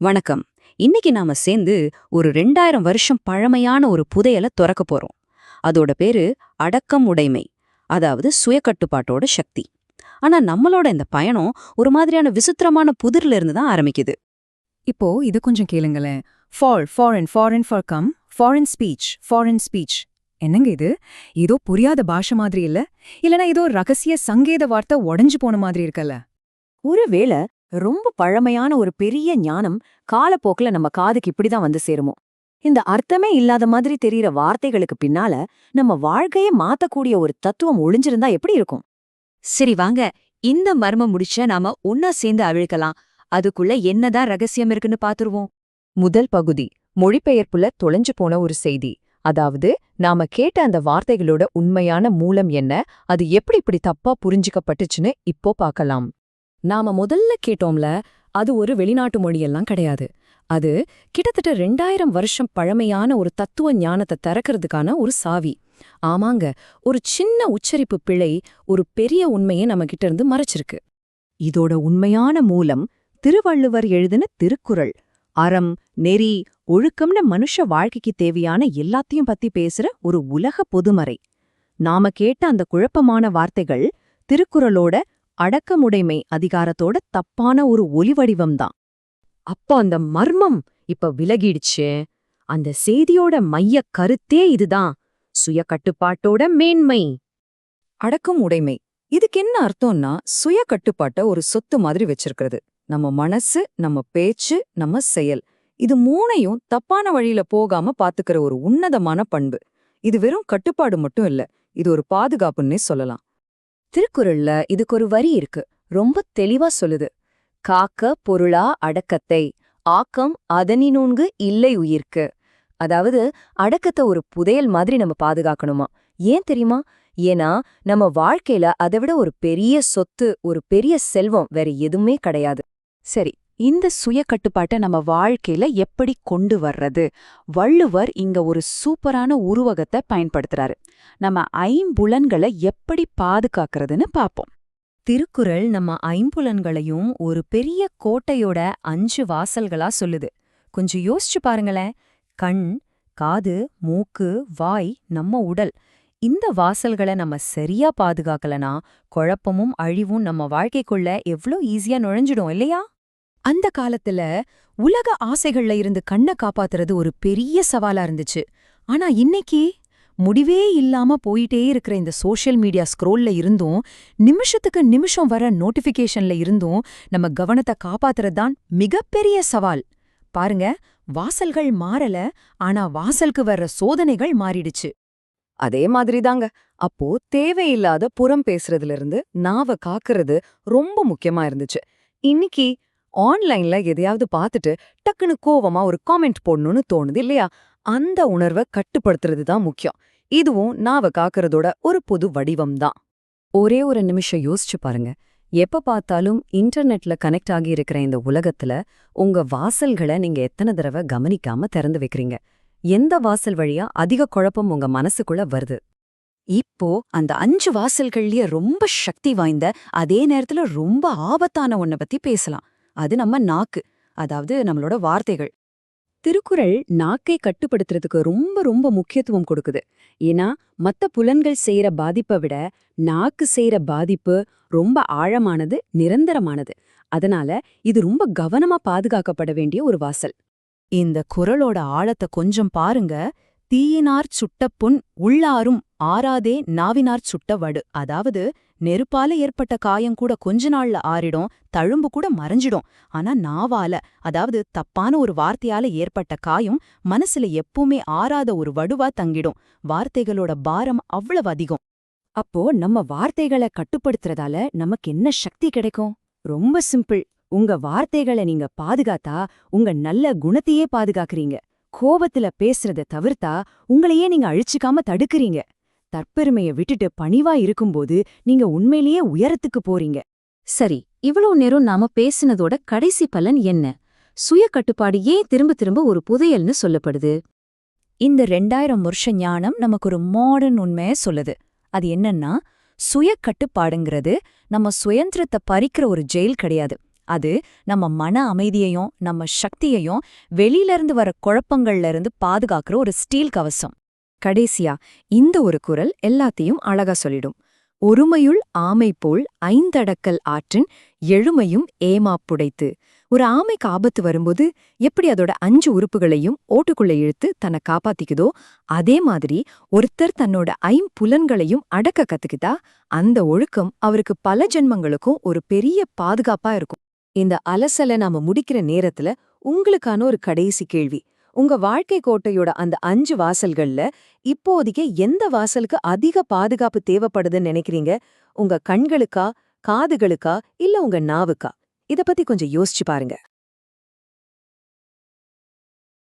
வணக்கம். இன்னைக்கு நாம சேர்ந்து ஒரு 2000 வருஷம் பழமையான ஒரு புதையல தொறக்க போறோம். அதோட பேரு அடக்கம் உடைமை, அதாவது சுயக்கட்டுப்பாட்டோட சக்தி. ஆனா நம்மளோட இந்த பயணம் ஒரு மாதிரியான விசித்திரமான புதிர்ல இருந்து தான் ஆரம்பிக்குது. இப்போ இது கொஞ்சம் கேளுங்களேன். Foreign speech. என்னங்க இது? ஏதோ புரியாத பாஷை மாதிரி இல்ல? இல்லனா ஏதோ ரகசிய சங்கேத வார்த்தை உடைஞ்சு போன மாதிரி இருக்கல்ல? ஒருவேளை ரொம்ப பழமையான ஒரு பெரிய ஞானம் காலப்போக்குல நம்ம காதுக்கு இப்படிதான் வந்து சேருமோ? இந்த அர்த்தமே இல்லாத மாதிரி தெரியற வார்த்தைகளுக்கு பின்னால நம்ம வாழ்க்கையே மாத்தக்கூடிய ஒரு தத்துவம் ஒளிஞ்சிருந்தா எப்படி இருக்கும்? சரி வாங்க, இந்த மர்மம் முடிச்ச நாம ஒன்னா சேர்ந்து அவிழ்க்கலாம். அதுக்குள்ள என்னதான் ரகசியம் இருக்குன்னு பாத்துருவோம். முதல் பகுதி மொழிபெயர்ப்புல தொலைஞ்சு போன ஒரு செய்தி. அதாவது நாம கேட்ட அந்த வார்த்தைகளோட உண்மையான மூலம் என்ன, அது எப்படி இப்படி தப்பா புரிஞ்சுக்கப்பட்டுச்சுன்னு இப்போ பார்க்கலாம். நாம முதல்ல கேட்டோம்ல, அது ஒரு வெளிநாட்டு மொழியெல்லாம் கிடையாது. அது கிட்டத்தட்ட 2000 வருஷம் பழமையான ஒரு தத்துவ ஞானத்தை திறக்கிறதுக்கான ஒரு சாவி. ஆமாங்க, ஒரு சின்ன உச்சரிப்பு பிழை ஒரு பெரிய உண்மையை நம்ம கிட்ட இருந்து மறைச்சிருக்கு. இதோட உண்மையான மூலம் திருவள்ளுவர் எழுதின திருக்குறள். அறம், நெறி, ஒழுக்கம்னு மனுஷ வாழ்க்கைக்கு தேவையான எல்லாத்தையும் பத்தி பேசுற ஒரு உலக பொதுமறை. நாம கேட்ட அந்த குழப்பமான வார்த்தைகள் திருக்குறளோட அடக்கமுடைமை அதிகாரத்தோட தப்பான ஒரு ஒலிவடிவம்தான். அப்போ அந்த மர்மம் இப்ப விலகிடுச்சு. அந்த செய்தியோட மையக் கருத்தே இதுதான், சுய கட்டுப்பாட்டோட மேன்மை. அடக்கும் உடைமை, இதுக்கு என்ன அர்த்தம்னா சுய கட்டுப்பாட்ட ஒரு சொத்து மாதிரி வச்சிருக்கிறது. நம்ம மனசு, நம்ம பேச்சு, நம்ம செயல், இது மூணையும் தப்பான வழியில போகாம பாத்துக்கிற ஒரு உன்னதமான பண்பு. இது வெறும் கட்டுப்பாடு மட்டும் இல்ல, இது ஒரு பாதுகாப்புன்னே சொல்லலாம். திருக்குறள்ல இதுக்கு ஒரு வரி இருக்கு, ரொம்ப தெளிவா சொல்லுது. காக்க பொருளா அடக்கத்தை, ஆக்கம் அதனினூன்கு இல்லை உயிர்க்கு. அதாவது அடக்கத்தை ஒரு புதையல் மாதிரி நம்ம பாதுகாக்கணுமா. ஏன் தெரியுமா? ஏன்னா நம்ம வாழ்க்கையில அதை விட ஒரு பெரிய சொத்து, ஒரு பெரிய செல்வம் வேற எதுவுமே கிடையாது. சரி, இந்த சுய கட்டுப்பாட்டை நம்ம வாழ்க்கையில எப்படி கொண்டு வர்றது? வள்ளுவர் இங்க ஒரு சூப்பரான உருவகத்தை பயன்படுத்துறாரு. நம்ம ஐம்புலன்களை எப்படி பாதுகாக்கிறதுன்னு பாப்போம். திருக்குறள் நம்ம ஐம்புலன்களையும் ஒரு பெரிய கோட்டையோட 5 வாசல்களா சொல்லுது. கொஞ்சம் யோசிச்சு பாருங்களேன். கண், காது, மூக்கு, வாய், நம்ம உடல், இந்த வாசல்களை நம்ம சரியா பாதுகாக்கலனா குழப்பமும் அழிவும் நம்ம வாழ்க்கைக்குள்ள எவ்ளோ ஈஸியா நுழைஞ்சிடும் இல்லையா? அந்த காலத்துல உலக ஆசைகள்ல இருந்து கண்ணை காப்பாத்துறது ஒரு பெரிய சவாலா இருந்துச்சு. ஆனா இன்னைக்கு முடிவே இல்லாம போயிட்டே இருக்கிற இந்த சோஷியல் மீடியா ஸ்க்ரோல்ல இருந்தும், நிமிஷத்துக்கு நிமிஷம் வர நோட்டிஃபிகேஷன்ல இருந்தும் நம்ம கவனத்தை காப்பாத்துறதுதான் மிகப்பெரிய சவால். பாருங்க, வாசல்கள் மாறல, ஆனா வாசலுக்கு வர்ற சோதனைகள் மாறிடுச்சு. அதே மாதிரிதாங்க, அப்போ தேவையில்லாத புறம் பேசுறதுல இருந்து நாவ காக்குறது ரொம்ப முக்கியமா இருந்துச்சு. இன்னைக்கு ஆன்லைன்ல எதையாவது பார்த்துட்டு டக்குன்னு கோவமா ஒரு காமெண்ட் போடணும்னு தோணுது இல்லையா? அந்த உணர்வை கட்டுப்படுத்துறது தான் முக்கியம். இதுவும் நாவ காக்குறதோட ஒரு பொது வடிவம் தான். ஒரே ஒரு நிமிஷம் யோசிச்சு பாருங்க. எப்ப பார்த்தாலும் இன்டர்நெட்ல கனெக்ட் ஆகி இருக்கிற இந்த உலகத்துல உங்க வாசல்களை நீங்க எத்தனை தடவை கவனிக்காம திறந்து வைக்கிறீங்க? எந்த வாசல் வழியா அதிக குழப்பம் உங்க மனசுக்குள்ள வருது? இப்போ அந்த 5 வாசல்கள்லயே ரொம்ப சக்தி வாய்ந்த, அதே நேரத்துல ரொம்ப ஆபத்தான ஒன்ன பத்தி பேசலாம். அது நம்ம நாக்கு, அதாவது நம்மளோட வார்த்தைகள். திருக்குறள் நாக்கை கட்டுப்படுத்துறதுக்கு ரொம்ப ரொம்ப முக்கியத்துவம் கொடுக்குது. ஏன்னா மத்த புலன்கள் செய்யற பாதிப்பை விட நாக்கு செய்யற பாதிப்பு ரொம்ப ஆழமானது, நிரந்தரமானது. அதனால இது ரொம்ப கவனமா பாதுகாக்கப்பட வேண்டிய ஒரு வாசல். இந்த குறளோட ஆழத்தை கொஞ்சம் பாருங்க. தீயினார் சுட்ட புண் உள்ளாரும் ஆறாதே நாவினார் சுட்ட வடு. அதாவது நெருப்பால ஏற்பட்ட காயம் கூட கொஞ்ச நாள்ல ஆறிடும், தழும்பு கூட மறைஞ்சிடும். ஆனா நாவால, அதாவது தப்பான ஒரு வார்த்தையால ஏற்பட்ட காயம் மனசுல எப்பவுமே ஆறாத ஒரு வடுவா தங்கிடும். வார்த்தைகளோட பாரம் அவ்வளவு அதிகம். அப்போ நம்ம வார்த்தைகளை கட்டுப்படுத்துறதால நமக்கு என்ன சக்தி கிடைக்கும்? ரொம்ப சிம்பிள். உங்க வார்த்தைகளை நீங்க பாதுகாத்தா உங்க நல்ல குணத்தையே பாதுகாக்கிறீங்க. கோபத்துல பேசுறத தவிர்த்தா உங்களையே நீங்க அழிச்சுக்காம தடுக்கிறீங்க. தற்பெருமையை விட்டுட்டு பணிவா இருக்கும்போது நீங்க உண்மையிலேயே உயரத்துக்கு போறீங்க. சரி, இவ்வளவு நேரம் நாம பேசினதோட கடைசி பலன் என்ன? சுய கட்டுப்பாடு ஏன் திரும்ப திரும்ப ஒரு புதையல்னு சொல்லப்படுது? இந்த 2000 வருஷ ஞானம் நமக்கு ஒரு மாடர்ன் உண்மையை சொல்லுது. அது என்னன்னா, சுய கட்டுப்பாடுங்கிறது நம்ம சுயந்திரத்தை பறிக்கிற ஒரு ஜெயில் கிடையாது. அது நம்ம மன அமைதியையும் நம்ம சக்தியையும் வெளியில இருந்து வர குழப்பங்கள்ல இருந்து பாதுகாக்கிற ஒரு ஸ்டீல் கவசம். கடைசியா இந்த ஒரு குறள் எல்லாத்தையும் அழகா சொல்லிடும். ஒருமையுள் ஆமை போல் ஐந்தடக்கல் ஆற்றின் எழுமையும் ஏமாப்புடைத்து. ஒரு ஆமைக்கு ஆபத்து வரும்போது எப்படி அதோட 5 உறுப்புகளையும் ஓட்டுக்குள்ள இழுத்து தன்னை காப்பாத்திக்குதோ, அதே மாதிரி ஒருத்தர் தன்னோட 5 புலன்களையும் அடக்க கத்துக்கிட்டா அந்த ஒழுக்கம் அவருக்கு பல ஜென்மங்களுக்கும் ஒரு பெரிய பாதுகாப்பா இருக்கும். இந்த அலசலை நாம முடிக்கிற நேரத்துல உங்களுக்கான ஒரு கடைசி கேள்வி. உங்க வாழ்க்கை கோட்டையோட அந்த 5 வாசல்கள்ல இப்போதைக்கு எந்த வாசலுக்கு அதிக பாதுகாப்பு தேவைப்படுதுன்னு நினைக்கிறீங்க? உங்க கண்களுக்கா, காதுகளுக்கா, இல்ல உங்க நாவுக்கா? இத பத்தி கொஞ்சம் யோசிச்சு பாருங்க.